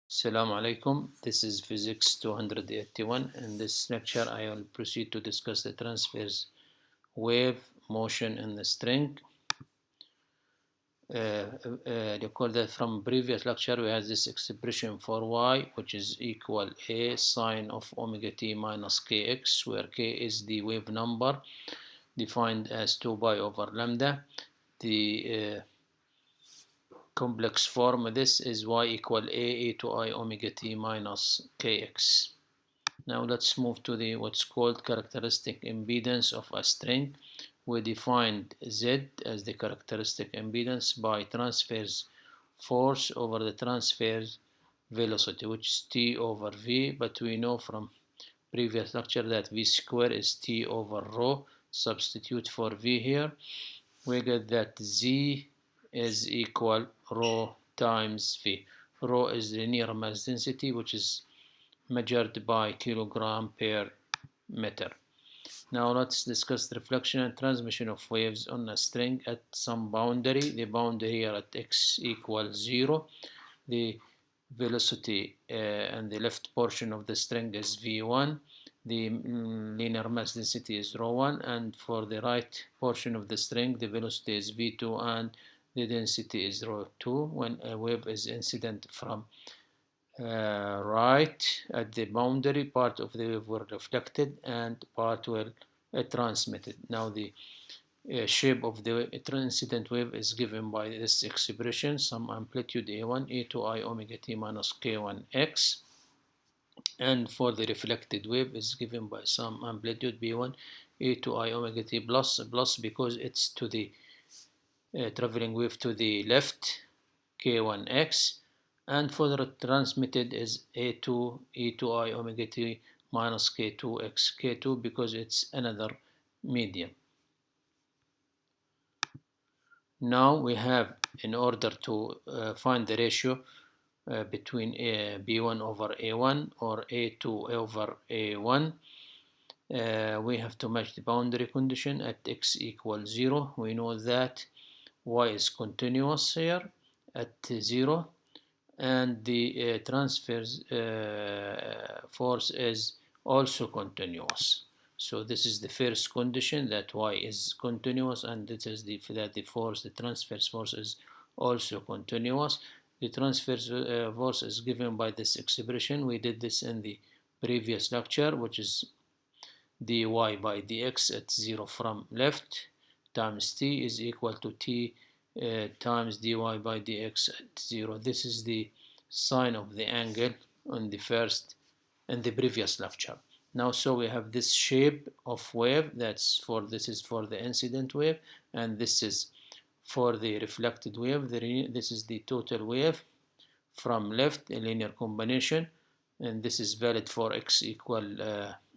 Assalamu alaikum. This is Physics 281. In this lecture, I will proceed to discuss the transverse wave motion in the string. Recall that from previous lecture, we had this expression for y, which is equal a sine of omega t minus kx, where k is the wave number defined as 2 pi over lambda. The complex form of this is y equal a to I omega t minus kx. Now let's move to the what's called characteristic impedance of a string. We defined Z as the characteristic impedance by transverse force over the transverse velocity, which is T over V, but we know from previous lecture that V square is T over rho. Substitute for V here. We get that Z is equal rho times V. Rho is linear mass density, which is measured by kilogram per meter. Now let's discuss the reflection and transmission of waves on a string at some boundary. The boundary here at x equals 0. The velocity and the left portion of the string is v1. The linear mass density is rho1, and for the right portion of the string, the velocity is v2 and the density is rho2 when a wave is incident from right at the boundary. Part of the wave were reflected and part were transmitted. Now the shape of the incident wave is given by this expression: some amplitude a1 a2 I omega t minus k1x, and for the reflected wave is given by some amplitude b1 a2 I omega t plus because it's to the traveling wave to the left k1x, and for the transmitted is a2 e2I omega t minus k2x k2 because it's another medium. Now we have, in order to find the ratio between b1 over a1 or a2 over a1, we have to match the boundary condition at x equals 0. We know that y is continuous here at 0, and the transverse force is also continuous. So this is the first condition, that y is continuous, and this is that the transverse force is also continuous. The transverse force is given by this expression. We did this in the previous lecture, which is dy by dx at 0 from left times t is equal to t times dy by dx at 0. This is the sign of the angle on the previous lecture. Now, so we have this shape of wave. This is for the incident wave, and this is for the reflected wave. This is the total wave from left, a linear combination, and this is valid for x equal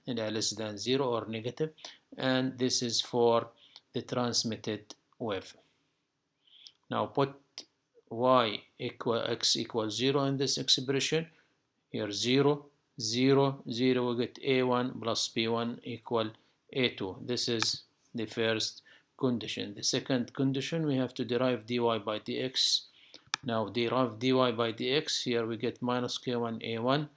less than 0 or negative, and this is for the transmitted wave. Now put x equals 0 in this expression. Here 0, 0, 0, we get a1 plus b1 equal a2. This is the first condition. The second condition, we have to derive dy by dx. Now derive dy by dx, here we get minus k1 a1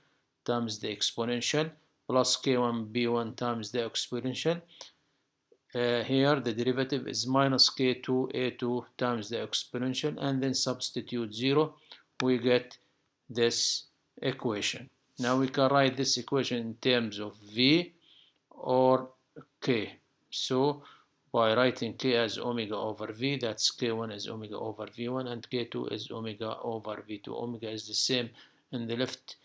times the exponential plus k1 b1 times the exponential. Here the derivative is minus k2 a2 times the exponential, and then substitute 0. We get this equation. Now we can write this equation in terms of v or k. So by writing k as omega over v, that's k1 is omega over v1 and k2 is omega over v2. Omega is the same in the left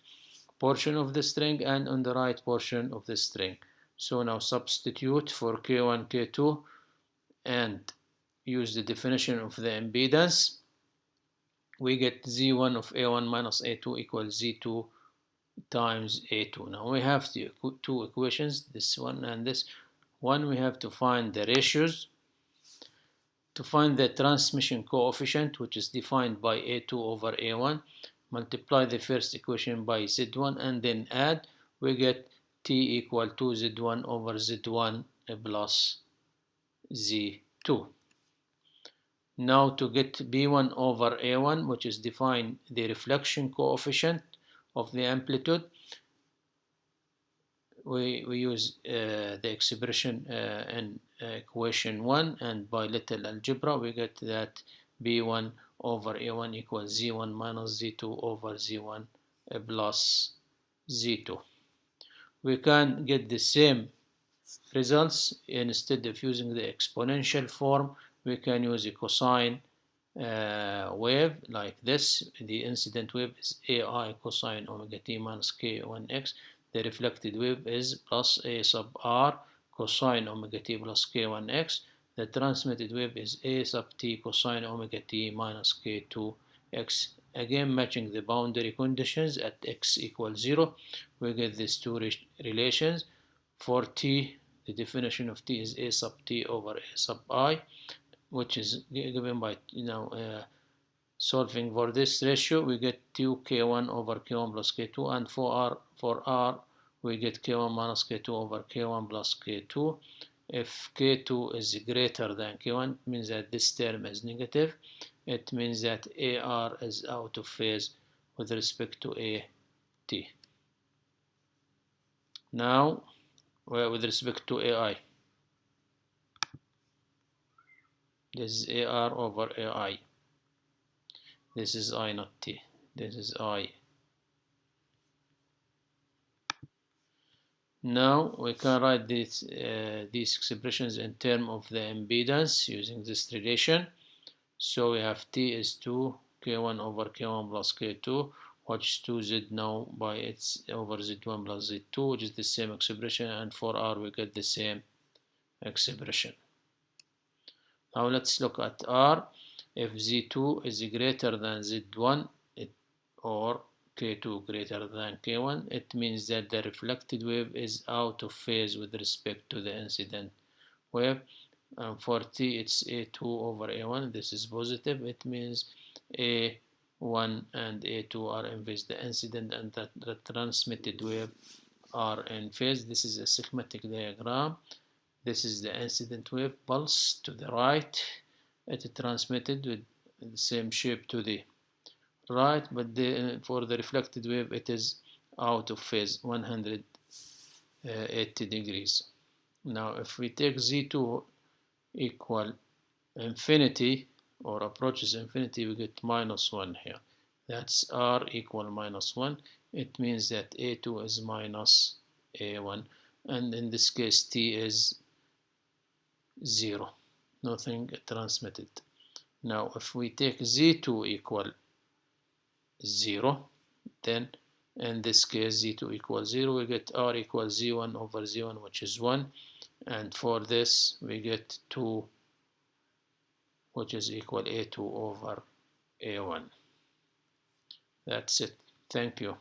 portion of the string and on the right portion of the string. So now substitute for k1, k2 and use the definition of the impedance. We get z1 of a1 minus a2 equals z2 times a2. Now we have the two equations, this one and this one. We have to find the ratios. To find the transmission coefficient, which is defined by a2 over a1, multiply the first equation by z1 and then add. We get t equal to z1 over z1 plus z2. Now to get b1 over a1, which is defined the reflection coefficient, of the amplitude, we use the expression in equation 1, and by little algebra we get that B1 over A1 equals Z1 minus Z2 over Z1 plus Z2. We can get the same results. Instead of using the exponential form, we can use a cosine wave like this. The incident wave is AI cosine omega t minus k1x. The reflected wave is plus a sub r cosine omega t plus k1x. The transmitted wave is a sub t cosine omega t minus k2x. Again, matching the boundary conditions at x equals 0, we get these two relations. For t, the definition of t is a sub t over a sub I, which is given by solving for this ratio. We get 2k1 over k1 plus k2, and for r we get k1 minus k2 over k1 plus k2. If k2 is greater than k1, it means that this term is negative. It means that AR is out of phase with respect to AT. Now, with respect to AI, this is AR over AI. This is I, not T. This is I. Now we can write these expressions in terms of the impedance using this relation. So we have T is 2 K1 over K1 plus K2, which is 2Z now by its over Z1 plus Z2, which is the same expression, and for R we get the same expression. Now let's look at R. If Z2 is greater than Z1 or K2 greater than K1, it means that the reflected wave is out of phase with respect to the incident wave. For T, it's A2 over A1. This is positive. It means A1 and A2 are in phase. The incident and the transmitted wave are in phase. This is a schematic diagram. This is the incident wave pulse to the right. It is transmitted with the same shape to the right, but for the reflected wave it is out of phase 180 degrees. Now if we take Z2 equal infinity or approaches infinity, we get minus 1 here. That's R equal minus 1. It means that A2 is minus A1, and in this case T is 0, nothing transmitted. Now if we take Z2 equal 0, then in this case Z2 equals 0, we get R equals Z1 over Z1, which is 1, and for this we get 2, which is equal A2 over A1. That's it. Thank you.